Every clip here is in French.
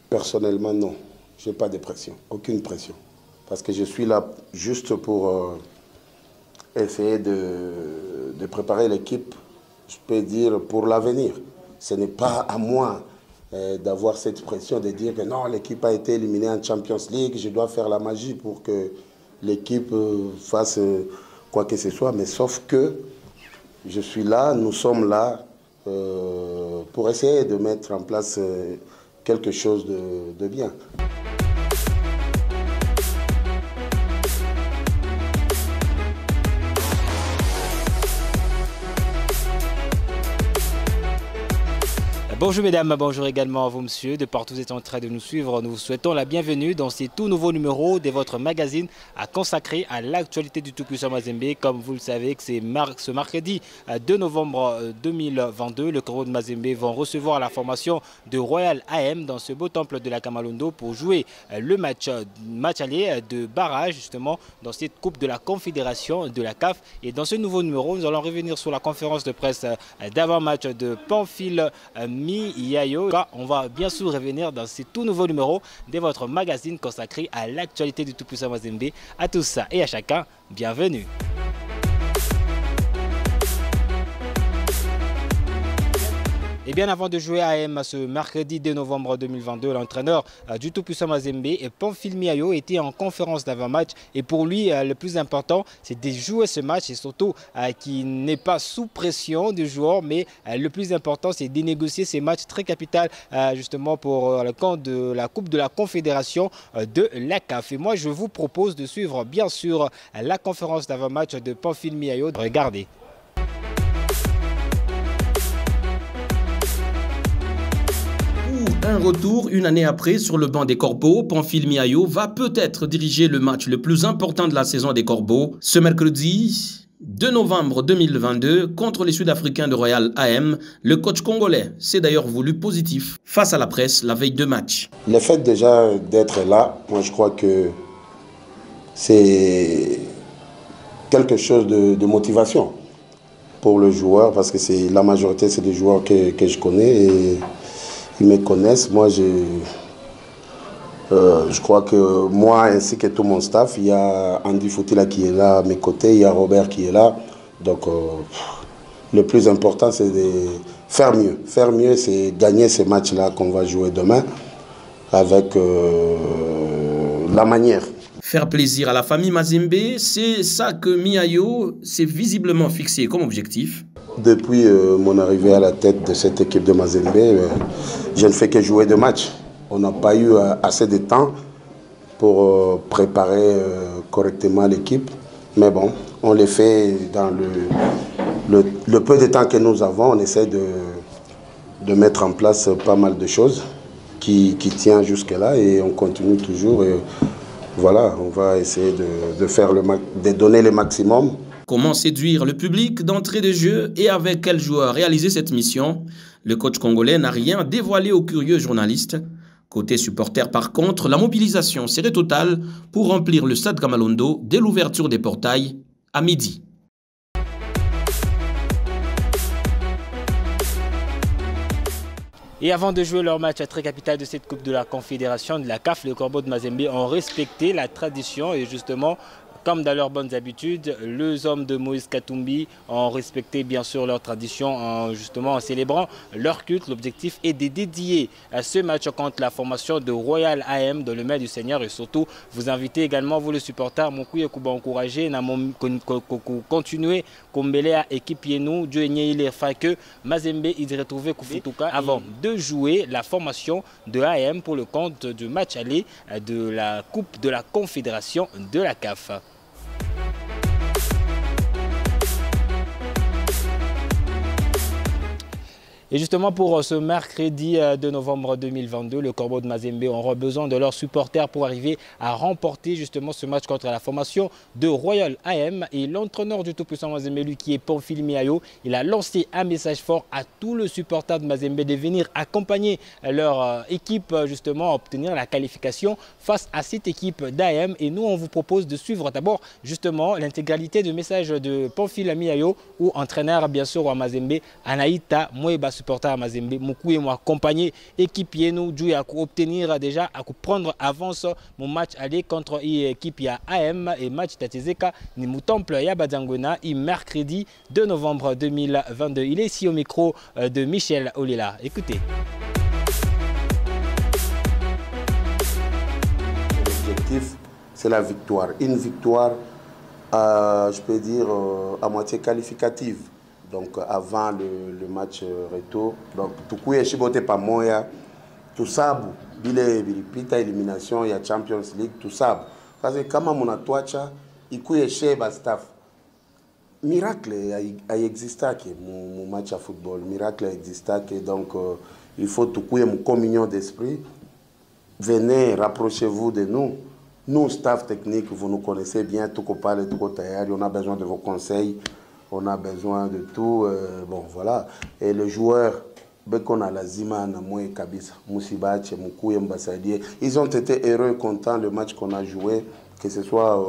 Personnellement, non. Je n'ai pas de pression, aucune pression. Parce que je suis là juste pour essayer de préparer l'équipe, je peux dire, pour l'avenir. Ce n'est pas à moi d'avoir cette pression de dire que non, l'équipe a été éliminée en Champions League, je dois faire la magie pour que l'équipe fasse quoi que ce soit. Mais sauf que je suis là, nous sommes là pour essayer de mettre en place quelque chose de bien. Bonjour mesdames, bonjour également à vous messieurs, de partout vous êtes en train de nous suivre. Nous vous souhaitons la bienvenue dans ces tout nouveaux numéros de votre magazine consacré à l'actualité du tout-puissant Mazembe. Comme vous le savez, c'est ce mercredi 2 novembre 2022, le Corbeau de Mazembe vont recevoir la formation de Royal AM dans ce beau temple de la Kamalondo pour jouer le match aller de barrage justement dans cette Coupe de la Confédération de la CAF. Et dans ce nouveau numéro, nous allons revenir sur la conférence de presse d'avant-match de Pamphile Yayo. On va bien sûr revenir dans ce tout nouveau numéro de votre magazine consacré à l'actualité du tout-puissant Mazembe. À tous ça et à chacun, bienvenue. Et bien avant de jouer à AM ce mercredi 2 novembre 2022, l'entraîneur du tout-puissant Mazembe, Pamphile Yayo, était en conférence d'avant-match. Et pour lui, le plus important, c'est de jouer ce match et surtout qu'il n'est pas sous pression du joueur. Mais le plus important, c'est de négocier ces matchs très capitaux justement pour le camp de la Coupe de la Confédération de la CAF. Et moi, je vous propose de suivre bien sûr la conférence d'avant-match de Pamphile Yayo. Regardez. Un retour une année après sur le banc des Corbeaux, Pamphile Yayo va peut-être diriger le match le plus important de la saison des Corbeaux ce mercredi 2 novembre 2022 contre les Sud-Africains de Royal AM. Le coach congolais s'est d'ailleurs voulu positif face à la presse la veille de match. Le fait déjà d'être là, moi je crois que c'est quelque chose de motivation pour le joueur parce que la majorité c'est des joueurs que je connais et ils me connaissent. Moi, je crois que moi, ainsi que tout mon staff, il y a Andy Foutila qui est là à mes côtés, il y a Robert qui est là. Donc, le plus important, c'est de faire mieux. Faire mieux, c'est gagner ces matchs-là qu'on va jouer demain avec la manière. Faire plaisir à la famille Mazembe, c'est ça que Yayo s'est visiblement fixé comme objectif. Depuis mon arrivée à la tête de cette équipe de Mazembe, je ne fais que jouer de matchs. On n'a pas eu assez de temps pour préparer correctement l'équipe. Mais bon, on le fait dans le peu de temps que nous avons. On essaie de mettre en place pas mal de choses qui tiennent jusque-là et on continue toujours. Et voilà, on va essayer de donner le maximum. Comment séduire le public d'entrée de jeu et avec quel joueur réaliser cette mission? Le coach congolais n'a rien dévoilé aux curieux journalistes. Côté supporter par contre, la mobilisation serait totale pour remplir le stade Kamalondo dès l'ouverture des portails à midi. Et avant de jouer leur match très capital de cette Coupe de la Confédération de la CAF, les Corbeaux de Mazembe ont respecté la tradition et justement, comme dans leurs bonnes habitudes, les hommes de Moïse Katumbi ont respecté bien sûr leur tradition en célébrant leur culte. L'objectif est de dédier à ce match contre la formation de Royal AM dans le main du Seigneur et surtout vous invitez également vous les supporters Moukouye Kuba encourager à continuer comme à équipe nous Dieu il fait que Mazembe il retrouve Kufutuka avant de jouer la formation de AM pour le compte du match aller de la Coupe de la Confédération de la CAF. Et justement pour ce mercredi 2 novembre 2022, le Corbeau de Mazembe aura besoin de leurs supporters pour arriver à remporter justement ce match contre la formation de Royal AM. Et l'entraîneur du tout-puissant Mazembe, lui qui est Pamphile Yayo, il a lancé un message fort à tous les supporters de Mazembe de venir accompagner leur équipe justement à obtenir la qualification face à cette équipe d'AM. Et nous on vous propose de suivre d'abord justement l'intégralité du message de Pamphile Yayo ou entraîneur bien sûr à Mazembe, Anaïta Moueba. supporter à Mazembe Moukou et moi accompagner équipier nous jouer à obtenir déjà à prendre avance mon match aller contre l'équipe AM et match Tatizeka ni Moutemple Yabadangona et mercredi 2 novembre 2022. Il est ici au micro de Michel Olela. Écoutez. L'objectif, c'est la victoire. Une victoire, je peux dire, à moitié qualificative. Donc, avant le match retour. Donc, tout coup, je pas moi, tout ça, bile pita élimination, il y a Champions League, tout ça. Parce que quand on a toi, il y a chez staff. Miracle a existé mon match à football. Miracle a existé donc il faut tout coup une communion d'esprit. Venez, rapprochez-vous de nous. Nous, staff technique, vous nous connaissez bien, tout parle et tout taillard. On a besoin de vos conseils, on a besoin de tout. Bon, voilà. Et le joueur, Bekona Lazima, Namoué Kabisa, Moussibache, Moukou, Mbassadier, ils ont été heureux, contents le match qu'on a joué, que ce soit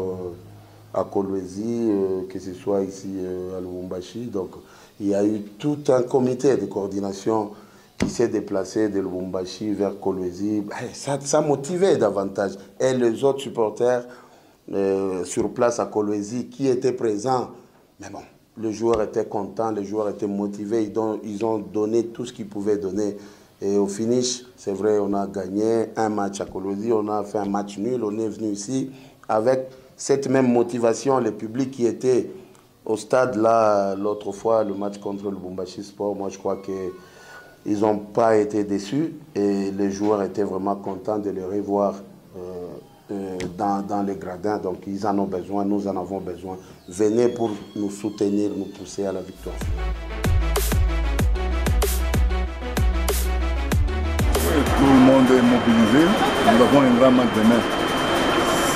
à Kolwezi, que ce soit ici à Lubumbashi. Donc, il y a eu tout un comité de coordination qui s'est déplacé de Lubumbashi vers Kolwezi. Ça motivait davantage. Et les autres supporters sur place à Kolwezi qui étaient présents, mais bon, le joueur était content, les joueurs étaient motivés, ils ont donné tout ce qu'ils pouvaient donner. Et au finish, c'est vrai, on a gagné un match à Kolwezi, on a fait un match nul, on est venu ici avec cette même motivation, le public qui était au stade là, l'autre fois, le match contre le Lubumbashi Sport, moi je crois qu'ils n'ont pas été déçus et les joueurs étaient vraiment contents de les revoir dans les gradins. Donc ils en ont besoin, nous en avons besoin. Venez pour nous soutenir, nous pousser à la victoire. Tout le monde est mobilisé. Nous avons un grand match demain.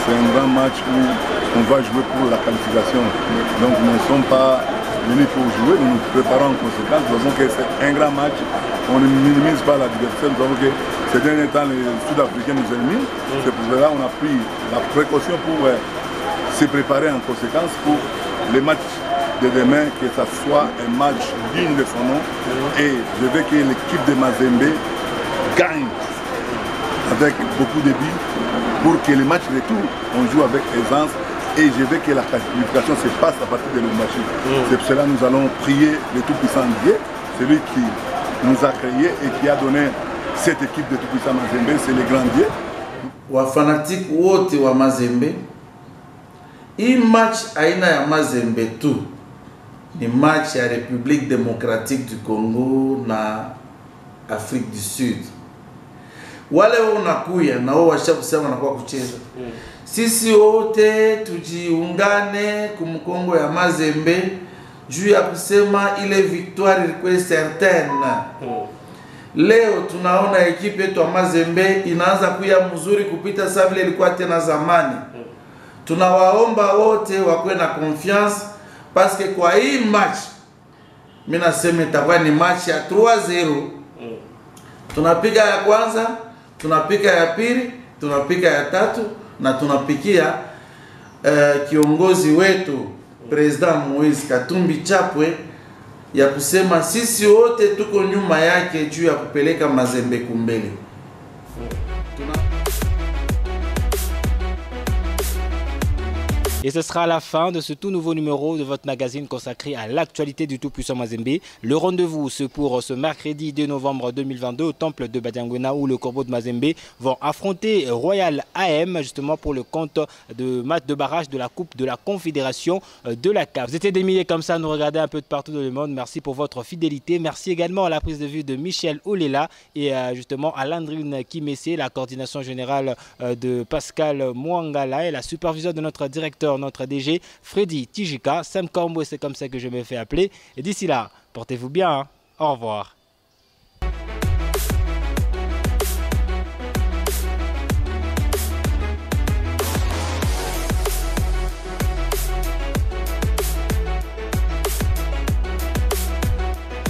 C'est un grand match où on va jouer pour la qualification. Donc nous ne sommes pas venus pour jouer, nous nous préparons en conséquence. Nous savons que c'est un grand match. On ne minimise pas l'adversaire. Nous savons que ces derniers temps, les Sud-Africains nous éliminent. C'est pour cela qu'on a pris la précaution pour se préparer en conséquence pour les matchs de demain, que ce soit un match digne de son nom. Et je veux que l'équipe de Mazembe gagne avec beaucoup de buts pour que les matchs retour, on joue avec aisance. Et je veux que la qualification se passe à partir de Lubumbashi. C'est pour cela que nous allons prier le Tout-Puissant Dieu, celui qui nous a créés et qui a donné cette équipe de Tout-Puissant Mazembe, c'est le grand Dieu. Wa fanatique wote wa Mazembe, hii match aina ya Mazembe tu ni match ya République démocratique du Congo na Afrique du Sud. Wale unakuya na wao washakusema na kwa kucheza. Sisi wote tujiungane kumkongo ya Mazembe juu ya kusema ile victoire ilikuwa certaine. Leo tunaona ekipe yetu ya Mazembe inaanza kuya mzuri kupita sasa vile ilikuwa tena zamani. Tunawaomba wote wakuwe na confiance parce que kwa hii match mimi nasema itakuwa ni match ya 3-0. Tunapiga ya kwanza, tunapiga ya pili, tunapiga ya tatu na tunapikia kiongozi wetu President Moise Katumbi Chapwe ya kusema sisi wote tuko nyuma yake juu ya kupeleka Mazembe kumbele. Et ce sera la fin de ce tout nouveau numéro de votre magazine consacré à l'actualité du tout-puissant Mazembe. Le rendez-vous, c'est pour ce mercredi 2 novembre 2022 au temple de Badiangona où le Corbeau de Mazembe vont affronter Royal AM justement pour le compte de match de barrage de la Coupe de la Confédération de la CAF. Vous étiez des milliers comme ça à nous regarder un peu de partout dans le monde. Merci pour votre fidélité. Merci également à la prise de vue de Michel Olela et justement à Landrine Kimessé, la coordination générale de Pascal Mwangala et la supervision de notre directeur, notre DG Freddy Tijika. Sam Kormbo, c'est comme ça que je me fais appeler. Et d'ici là, portez-vous bien. Hein. Au revoir.